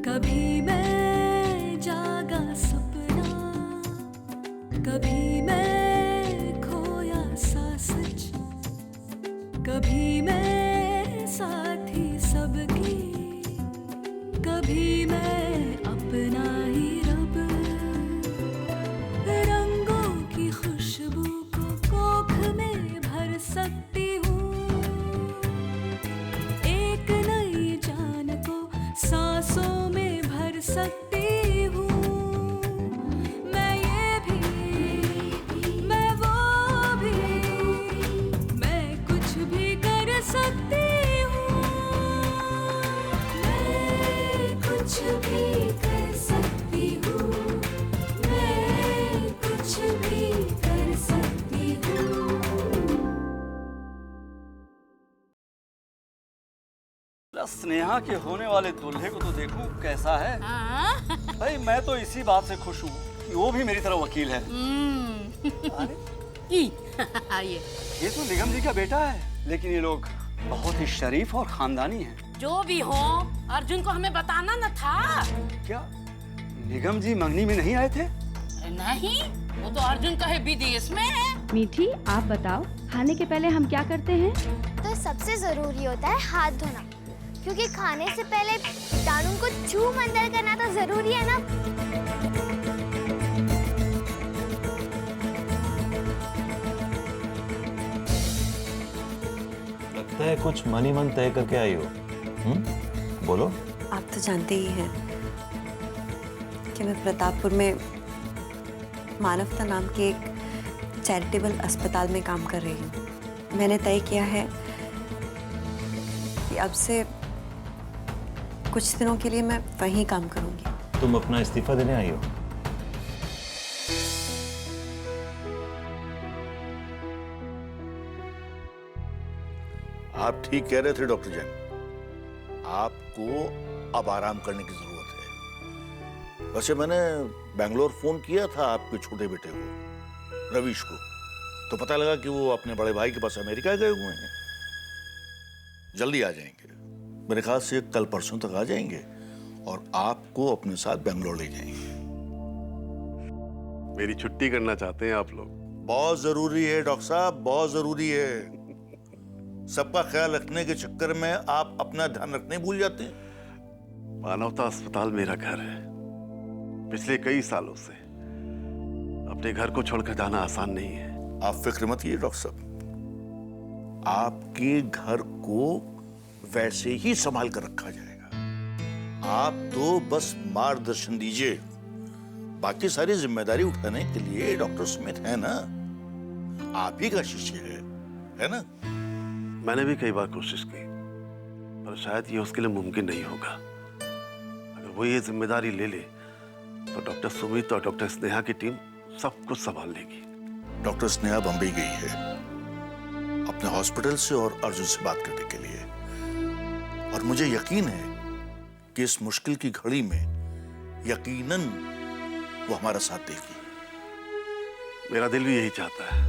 कभी मैं जागा सपना, कभी मैं खोया सा सच, कभी मैं साथी सबकी, कभी मैं अपना ही रब। रंगों की खुशबू को कोख में भर सकती हूँ, एक नई जान को सांसों में भर सकती हूँ। मैं ये भी, मैं वो भी, मैं कुछ भी कर सकती हूँ। मैं कुछ भी कर सकती हूँ, मैं कुछ भी कर सकती हूँ। स्नेहा के होने वाले दूल्हे को तो देखूं कैसा है। भाई मैं तो इसी बात से खुश हूँ कि वो भी मेरी तरह वकील है। अरे ये तो निगम जी का बेटा है, लेकिन ये लोग बहुत ही शरीफ और खानदानी हैं। जो भी हो, अर्जुन को हमें बताना न था। क्या निगम जी मंगनी में नहीं आए थे? नहीं, वो तो अर्जुन का है विदेश में है। मीठी, आप बताओ खाने के पहले हम क्या करते हैं? तो सबसे जरूरी होता है हाथ धोना, क्योंकि खाने से पहले कीटाणु को छूम अंदर करना तो जरूरी है ना। लगता है कुछ मन ही मन तय करके आई हो। बोलो। आप तो जानते ही हैं कि मैं प्रतापपुर में मानवता नाम के एक चैरिटेबल अस्पताल में काम कर रही हूँ। मैंने तय किया है कि अब से कुछ दिनों के लिए मैं वहीं काम करूंगी। तुम अपना इस्तीफा देने आई हो? आप ठीक कह रहे थे डॉक्टर जैन, आपको अब आराम करने की जरूरत है। वैसे मैंने बेंगलोर फोन किया था आपके छोटे बेटे को, रवीश को, तो पता लगा कि वो अपने बड़े भाई के पास अमेरिका गए हुए हैं। जल्दी आ जाएंगे, मेरे ख्याल से कल परसों तक आ जाएंगे और आपको अपने साथ बेंगलोर ले जाएंगे। मेरी छुट्टी करना चाहते हैं आप लोग? बहुत जरूरी है डॉक्टर साहब, बहुत जरूरी है। सबका ख्याल रखने के चक्कर में आप अपना ध्यान रखने भूल जाते हैं। मानवता अस्पताल मेरा घर है। पिछले कई सालों से अपने घर को छोड़कर जाना आसान नहीं है। आप फिक्र मत कीजिए डॉक्टर साहब, आपके घर को वैसे ही संभाल कर रखा जाएगा। आप तो बस मार्गदर्शन दीजिए, बाकी सारी जिम्मेदारी उठाने के लिए डॉक्टर स्मिथ है ना, आप ही का शिष्य है ना? मैंने भी कई बार कोशिश की, पर शायद ये उसके लिए मुमकिन नहीं होगा। अगर वो ये जिम्मेदारी ले ले तो डॉक्टर सुमित और डॉक्टर स्नेहा की टीम सब कुछ संभाल लेगी। डॉक्टर स्नेहा बंबई गई है अपने हॉस्पिटल से और अर्जुन से बात करने के लिए, और मुझे यकीन है कि इस मुश्किल की घड़ी में यकीनन वो हमारा साथ देगी। मेरा दिल भी यही चाहता है।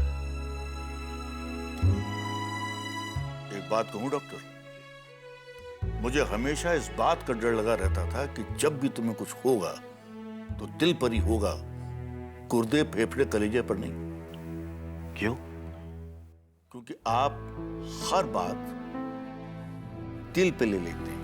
एक बात कहूं डॉक्टर, मुझे हमेशा इस बात का डर लगा रहता था कि जब भी तुम्हें कुछ होगा तो दिल पर ही होगा, गुर्दे फेफड़े कलेजे पर नहीं। क्यों? क्योंकि आप हर बात दिल पे ले लेते हैं।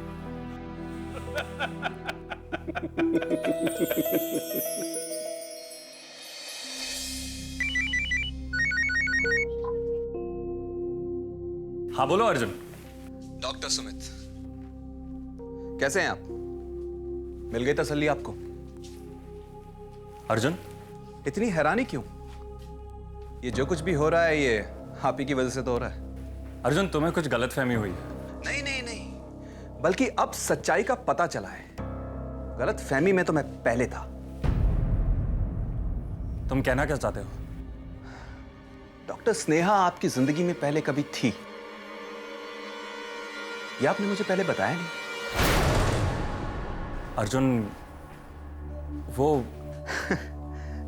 हाँ बोलो अर्जुन। डॉक्टर सुमित, कैसे हैं आप? मिल गई तसल्ली आपको? अर्जुन, इतनी हैरानी क्यों? ये जो कुछ भी हो रहा है ये आप ही की वजह से तो हो रहा है। अर्जुन तुम्हें कुछ गलतफहमी हुई है। नहीं नहीं नहीं, बल्कि अब सच्चाई का पता चला है। गलतफहमी में तो मैं पहले था। तुम कहना क्या चाहते हो? डॉक्टर स्नेहा आपकी जिंदगी में पहले कभी थी, ये आपने मुझे पहले बताया नहीं। अर्जुन वो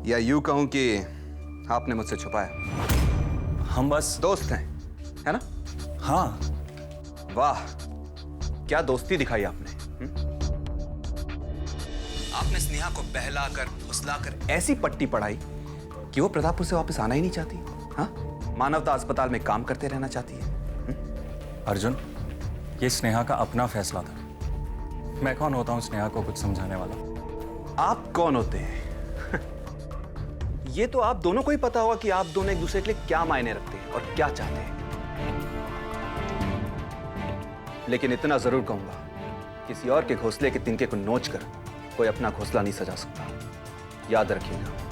या यूं कहूं कि आपने मुझसे छुपाया। हम बस दोस्त हैं, है ना? हाँ। वाह, क्या दोस्ती दिखाई आपने? आपने स्नेहा को बहलाकर फुसलाकर ऐसी पट्टी पढ़ाई कि वो प्रतापपुर से वापस आना ही नहीं चाहती। हाँ, मानवता अस्पताल में काम करते रहना चाहती है। अर्जुन, ये स्नेहा का अपना फैसला था। मैं कौन होता हूं स्नेहा को कुछ समझाने वाला? आप कौन होते हैं? ये तो आप दोनों को ही पता होगा कि आप दोनों एक दूसरे के लिए क्या मायने रखते हैं और क्या चाहते हैं। लेकिन इतना जरूर कहूंगा, किसी और के घोंसले के तिनके को नोच कर कोई अपना घोंसला नहीं सजा सकता। याद रखिएगा।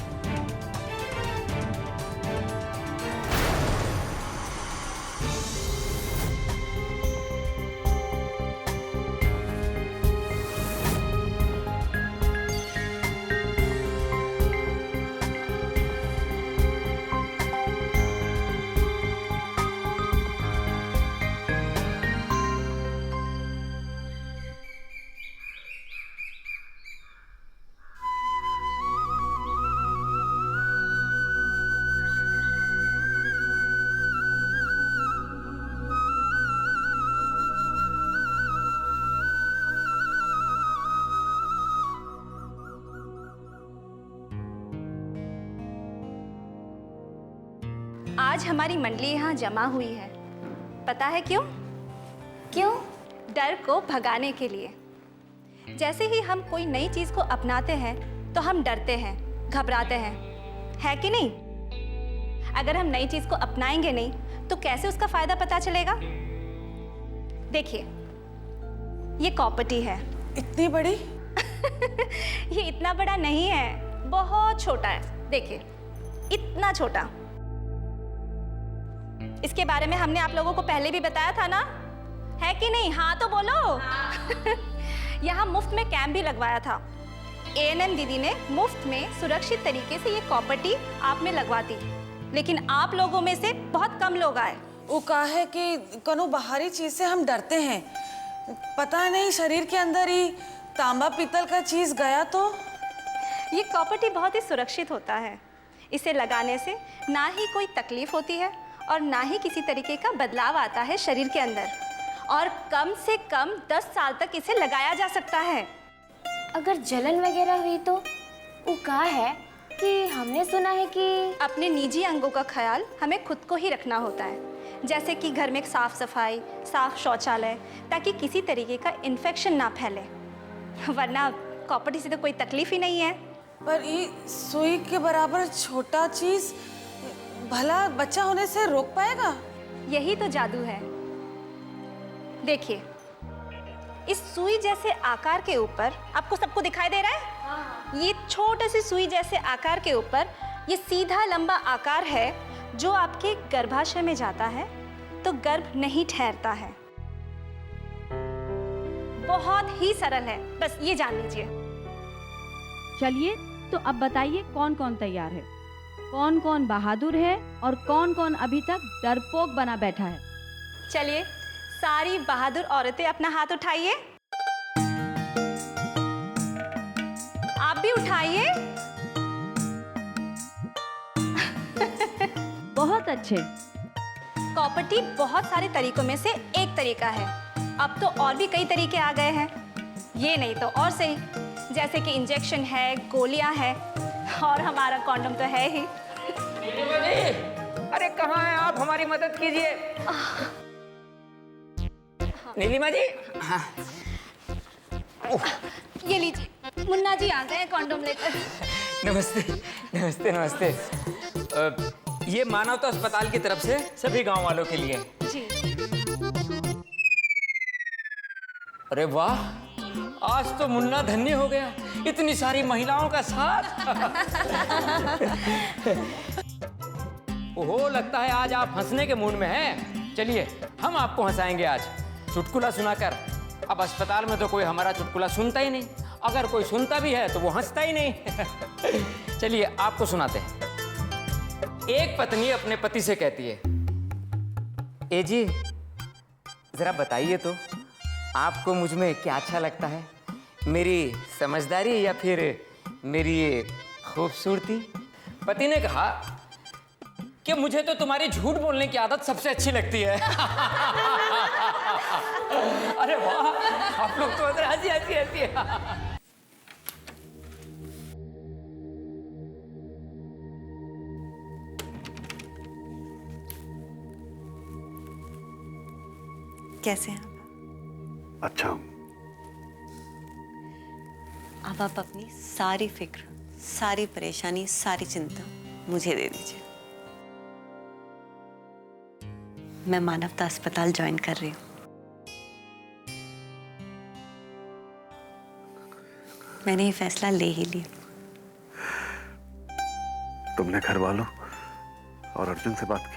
आज हमारी मंडली यहाँ जमा हुई है। पता है क्यों? क्यों? डर को भगाने के लिए। जैसे ही हम कोई नई चीज को अपनाते हैं तो हम डरते हैं, घबराते हैं, है कि नहीं? अगर हम नई चीज को अपनाएंगे नहीं तो कैसे उसका फायदा पता चलेगा? देखिए, ये कॉपर्टी है। इतनी बड़ी? ये इतना बड़ा नहीं है, बहुत छोटा है। देखिए, इतना छोटा। इसके बारे में हमने आप लोगों को पहले भी बताया था ना, है कि नहीं? हाँ तो बोलो। यहाँ मुफ्त में कैंप भी लगवाया था। ANM दीदी ने मुफ्त में सुरक्षित तरीके से ये कॉपर्टी आप में लगवाती, लेकिन आप लोगों में से बहुत कम लोग आए। वो कहा है कि कनो बाहरी चीज से हम डरते हैं, पता नहीं शरीर के अंदर ही तांबा पीतल का चीज गया तो। ये कॉपर्टी बहुत ही सुरक्षित होता है। इसे लगाने से ना ही कोई तकलीफ होती है और ना ही किसी तरीके का बदलाव आता है शरीर के अंदर, और कम से कम 10 साल तक इसे लगाया जा सकता है। अगर जलन वगैरह हुई तो वो कहा है कि हमने सुना है कि अपने निजी अंगों का ख्याल हमें खुद को ही रखना होता है, जैसे कि घर में साफ सफाई, साफ शौचालय, ताकि किसी तरीके का इन्फेक्शन ना फैले। वरना कॉपर्टी से तो कोई तकलीफ ही नहीं है। पर ये सुई के बराबर छोटा चीज भला बच्चा होने से रोक पाएगा? यही तो जादू है। देखिए, इस सुई जैसे आकार के ऊपर, आपको सबको दिखाई दे रहा है? ये छोटे से सुई जैसे आकार के ऊपर ये सीधा लंबा आकार है जो आपके गर्भाशय में जाता है तो गर्भ नहीं ठहरता है। बहुत ही सरल है, बस ये जान लीजिए। चलिए, तो अब बताइए कौन कौन तैयार है, कौन कौन बहादुर है और कौन कौन अभी तक डरपोक बना बैठा है। चलिए, सारी बहादुर औरतें अपना हाथ उठाइए। आप भी उठाइए। बहुत अच्छे। कॉपर्टी बहुत सारे तरीकों में से एक तरीका है। अब तो और भी कई तरीके आ गए हैं। ये नहीं तो और सही, जैसे कि इंजेक्शन है, गोलियां हैं, और हमारा कॉन्डोम तो है ही। अरे कहाँ हैं आप? हमारी मदद कीजिए। नीलिमा जी। हाँ। ये लीजिए, मुन्ना जी आ गए कॉन्डोम लेकर। नमस्ते नमस्ते नमस्ते। ये मानवता अस्पताल की तरफ से सभी गांव वालों के लिए। जी। अरे वाह, आज तो मुन्ना धन्य हो गया, इतनी सारी महिलाओं का साथ। ओहो, लगता है आज आप हंसने के मूड में हैं। चलिए, हम आपको हंसाएंगे आज चुटकुला सुनाकर। अब अस्पताल में तो कोई हमारा चुटकुला सुनता ही नहीं, अगर कोई सुनता भी है तो वो हंसता ही नहीं। चलिए, आपको सुनाते हैं। एक पत्नी अपने पति से कहती है, ए जी, जरा बताइए तो आपको मुझ में क्या अच्छा लगता है, मेरी समझदारी या फिर मेरी ये खूबसूरती? पति ने कहा कि मुझे तो तुम्हारी झूठ बोलने की आदत सबसे अच्छी लगती है। अरे वाह, आप लोग तो उधर हंसी हंसी हंसी। कैसे हैं आप? अच्छा। अब आप अपनी सारी फिक्र, सारी परेशानी, सारी चिंता मुझे दे दीजिए। मैं मानवता अस्पताल ज्वाइन कर रही हूँ। मैंने ये फैसला ले ही लिया। तुमने घर वालों और अर्जुन से बात की?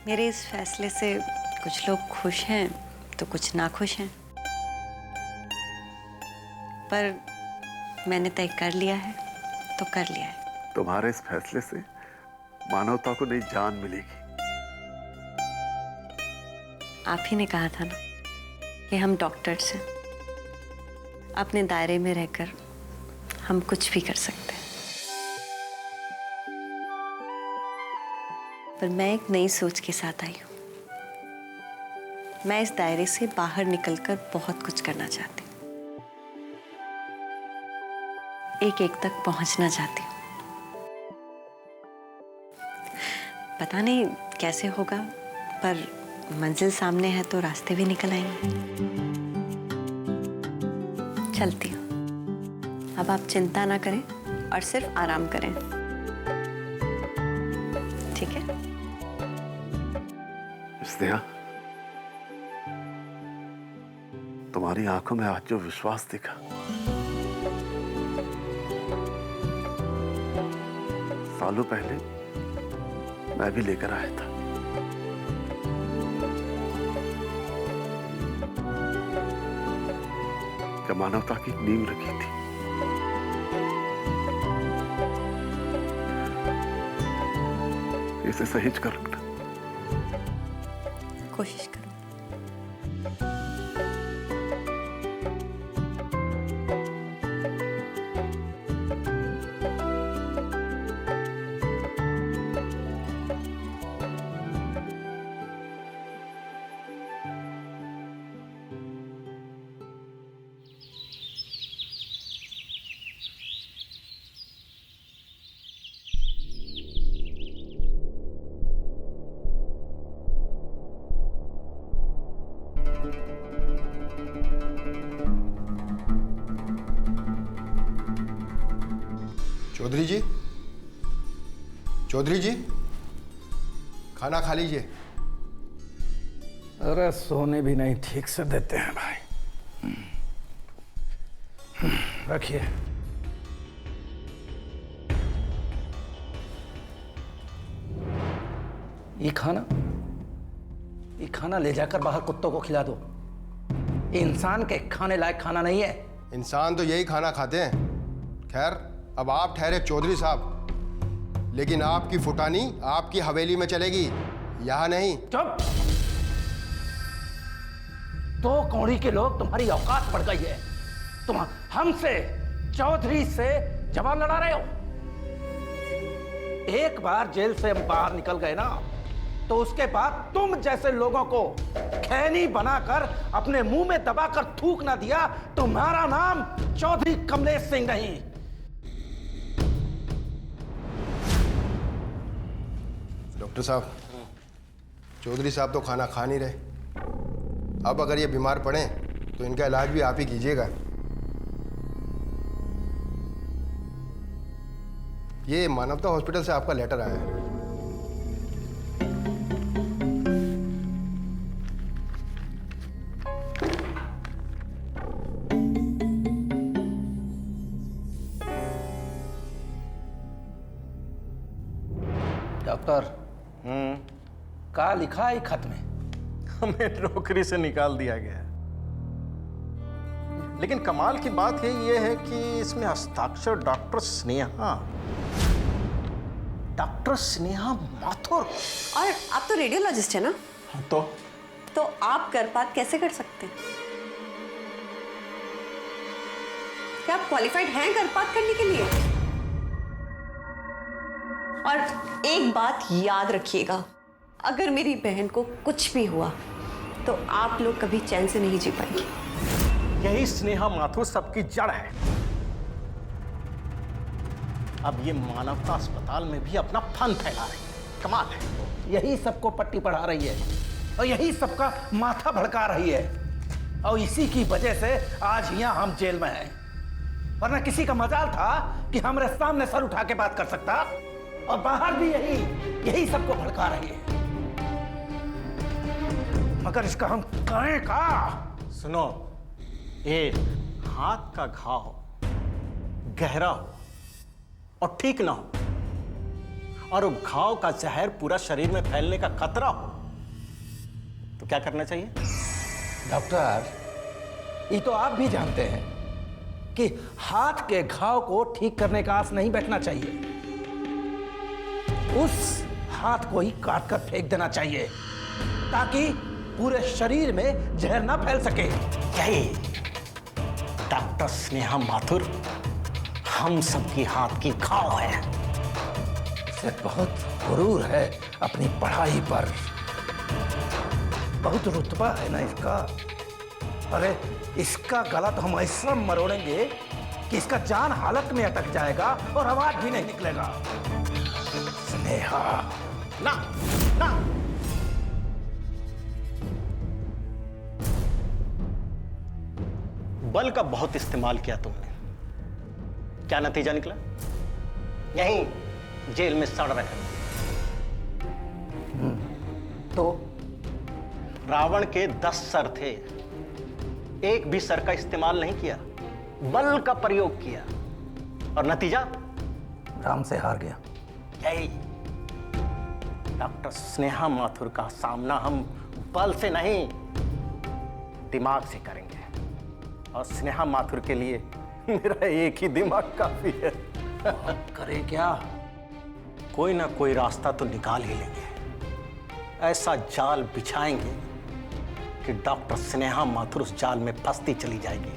मेरे इस फैसले से कुछ लोग खुश हैं तो कुछ नाखुश हैं, पर मैंने तय कर लिया है तो कर लिया है। तुम्हारे इस फैसले से मानवता को नई जान मिलेगी। आप ही ने कहा था ना कि हम डॉक्टर्स हैं, अपने दायरे में रहकर हम कुछ भी कर सकते हैं। पर मैं एक नई सोच के साथ आई हूँ। मैं इस दायरे से बाहर निकलकर बहुत कुछ करना चाहती हूँ। एक तक पहुंचना चाहती हूँ। पता नहीं कैसे होगा, पर मंजिल सामने है तो रास्ते भी निकल आएंगे। चलती हूँ। अब आप चिंता ना करें और सिर्फ आराम करें, ठीक है? स्नेहा, तुम्हारी आंखों में आज जो विश्वास दिखा, सालों पहले मैं भी लेकर आया था। क्या मानवता की नींव रखी थी। इसे सहेज कर रखना। कोशिश करो। चौधरी जी, चौधरी जी, खाना खा लीजिए। अरे सोने भी नहीं ठीक से देते हैं भाई। रखिए। ये खाना ले जाकर बाहर कुत्तों को खिला दो। इंसान के खाने लायक खाना नहीं है। इंसान तो यही खाना खाते हैं। खैर, अब आप ठहरे चौधरी साहब, लेकिन आपकी फुटानी आपकी हवेली में चलेगी, यहाँ नहीं। चुप। दो कौड़ी के लोग तुम्हारी औकात बढ़ गई है। तुम हमसे, चौधरी से जवाब लड़ा रहे हो। एक बार जेल से हम बाहर निकल गए ना, तो उसके बाद तुम जैसे लोगों को खैनी बनाकर अपने मुंह में दबाकर थूक ना दिया, तुम्हारा नाम चौधरी कमलेश सिंह नहीं। डॉक्टर साहब, चौधरी साहब तो खाना खा नहीं रहे। अब अगर ये बीमार पड़े तो इनका इलाज भी आप ही कीजिएगा। ये मानवता हॉस्पिटल से आपका लेटर आया है। डॉक्टर, क्या लिखा है खत में? हमें नौकरी से निकाल दिया गया है। लेकिन कमाल की बात ये है कि इसमें हस्ताक्षर डॉक्टर स्नेहा माथुर। और आप तो रेडियोलॉजिस्ट है ना? तो आप गर्भपात कैसे कर सकते हैं? क्या आप क्वालिफाइड हैं गर्भपात करने के लिए? और एक बात याद रखिएगा, अगर मेरी बहन को कुछ भी हुआ तो आप लोग कभी चैन से नहीं जी पाएंगे। यही स्नेहा माथुर सबकी जड़ है। अब ये मानवता अस्पताल में भी अपना फन फैला रही है। कमाल है। यही सबको पट्टी पढ़ा रही है और यही सबका माथा भड़का रही है, और इसी की वजह से आज यहाँ हम जेल में हैं। वरना किसी का मजाल था कि हमारे सामने सर उठा के बात कर सकता, और बाहर भी यही सबको भड़का रही है। मगर इसका हम करें का? सुनो, ये हाथ का घाव गहरा हो और ठीक ना हो, और उस घाव का जहर पूरा शरीर में फैलने का खतरा हो, तो क्या करना चाहिए? डॉक्टर, ये तो आप भी जानते हैं कि हाथ के घाव को ठीक करने का आस नहीं बैठना चाहिए। उस हाथ को ही काट कर फेंक देना चाहिए ताकि पूरे शरीर में जहर ना फैल सके। यही डॉक्टर स्नेहा माथुर हम सबकी हाथ की घाव है। इसे बहुत गुरूर है अपनी पढ़ाई पर, बहुत रुतबा है ना इसका। अरे इसका गला तो हम ऐसा मरोड़ेंगे कि इसका जान हालत में अटक जाएगा और आवाज भी नहीं निकलेगा। स्नेहा, ना ना, बल का बहुत इस्तेमाल किया तुमने, क्या नतीजा निकला? यहीं जेल में सड़ रहे। तो रावण के 10 सर थे, एक भी सर का इस्तेमाल नहीं किया, बल का प्रयोग किया, और नतीजा राम से हार गया। यही डॉक्टर स्नेहा माथुर का सामना हम बल से नहीं, दिमाग से करेंगे। और स्नेहा माथुर के लिए मेरा एक ही दिमाग काफी है। करें क्या? कोई ना कोई रास्ता तो निकाल ही लेंगे। ऐसा जाल बिछाएंगे कि डॉक्टर स्नेहा माथुर उस जाल में फंसती चली जाएगी,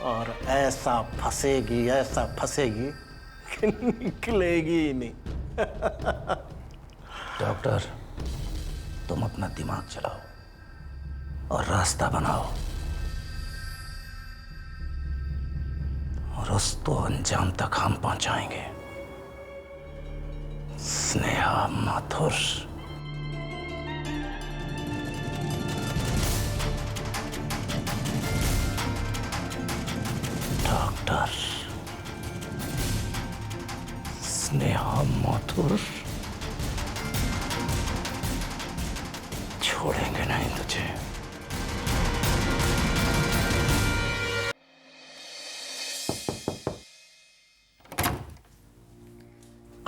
और ऐसा फंसेगी कि निकलेगी ही नहीं। डॉक्टर, तुम अपना दिमाग चलाओ और रास्ता बनाओ, और उस तो अंजाम तक हम पहुंचाएंगे। स्नेहा माथुर। डॉक्टर स्नेहा माथुर, छोड़ेंगे नहीं तुझे।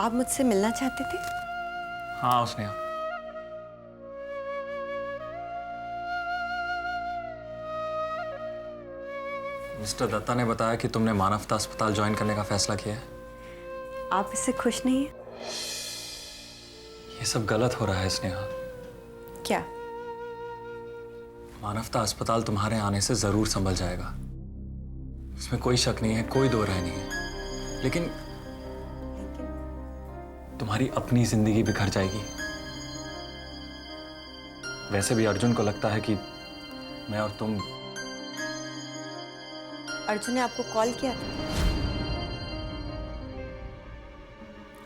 आप मुझसे मिलना चाहते थे? हाँ स्नेहा, मिस्टर दत्ता ने बताया कि तुमने मानवता अस्पताल ज्वाइन करने का फैसला किया है। आप इससे खुश नहीं हैं? ये सब गलत हो रहा है स्नेहा। क्या? मानवता अस्पताल तुम्हारे आने से जरूर संभल जाएगा, इसमें कोई शक नहीं है, कोई दो राय नहीं है। लेकिन तुम्हारी अपनी जिंदगी बिखर जाएगी। वैसे भी अर्जुन को लगता है कि मैं और तुम। अर्जुन ने आपको कॉल किया था?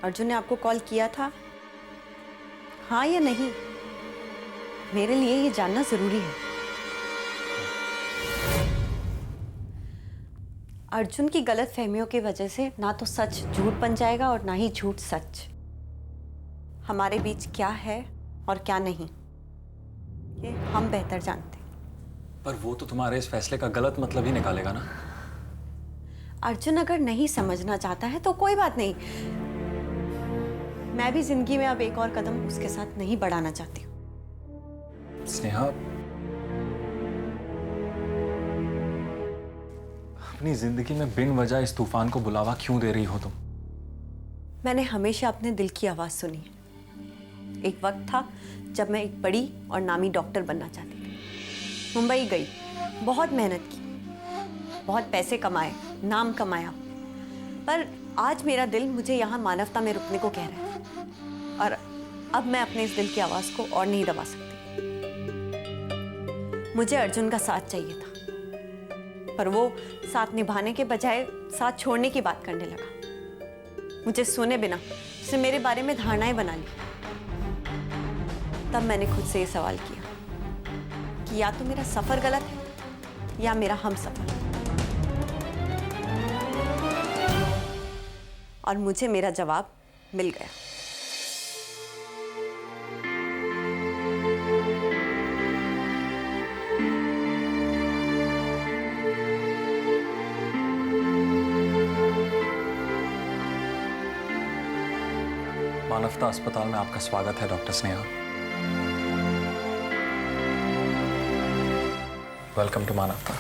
अर्जुन ने आपको कॉल किया था? हाँ या नहीं? मेरे लिए ये जानना जरूरी है। अर्जुन की गलतफहमियों की वजह से ना तो सच झूठ बन जाएगा और ना ही झूठ सच। हमारे बीच क्या है और क्या नहीं, ये हम बेहतर जानते हैं। पर वो तो तुम्हारे इस फैसले का गलत मतलब ही निकालेगा ना। अर्जुन अगर नहीं समझना चाहता है तो कोई बात नहीं, मैं भी जिंदगी में अब एक और कदम उसके साथ नहीं बढ़ाना चाहती हूँ। स्नेहा, अपनी जिंदगी में बिन वजह इस तूफान को बुलावा क्यों दे रही हो तुम? मैंने हमेशा अपने दिल की आवाज सुनी है। एक वक्त था जब मैं एक बड़ी और नामी डॉक्टर बनना चाहती थी। मुंबई गई, बहुत मेहनत की, बहुत पैसे कमाए, नाम कमाया, पर आज मेरा दिल मुझे यहाँ मानवता में रुकने को कह रहा है। और अब मैं अपने इस दिल की आवाज को और नहीं दबा सकती। मुझे अर्जुन का साथ चाहिए था, पर वो साथ निभाने के बजाय साथ छोड़ने की बात करने लगा। मुझे सुने बिना उसने मेरे बारे में धारणाएं बना ली। तब मैंने खुद से ये सवाल किया कि या तो मेरा सफर गलत है या मेरा हम सफर। और मुझे मेरा जवाब मिल गया। मानवता अस्पताल में आपका स्वागत है डॉक्टर स्नेहा। वेलकम टू मानवता।